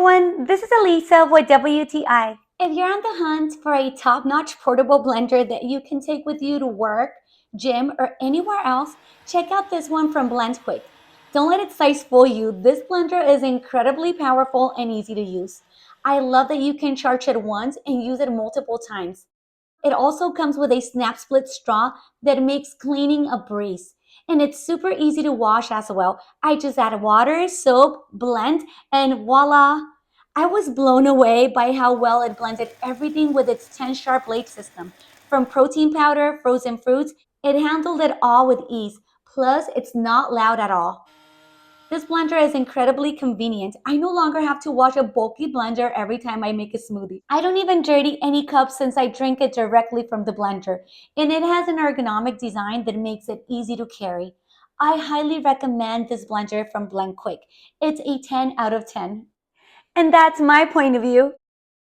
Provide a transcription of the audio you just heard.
everyone, this is Elisa with WTI. If you're on the hunt for a top-notch portable blender that you can take with you to work, gym, or anywhere else, check out this one from BlendQuik. Don't let its size fool you. This blender is incredibly powerful and easy to use. I love that you can charge it once and use it multiple times. It also comes with a snap split straw that makes cleaning a breeze. And it's super easy to wash as well. I just add water, soap, blend, and voila! I was blown away by how well it blended everything with its 10 sharp blade system. From protein powder, frozen fruits, it handled it all with ease. Plus, it's not loud at all. This blender is incredibly convenient. I no longer have to wash a bulky blender every time I make a smoothie. I don't even dirty any cups since I drink it directly from the blender. And it has an ergonomic design that makes it easy to carry. I highly recommend this blender from BlendQuik. It's a 10 out of 10. And that's my point of view.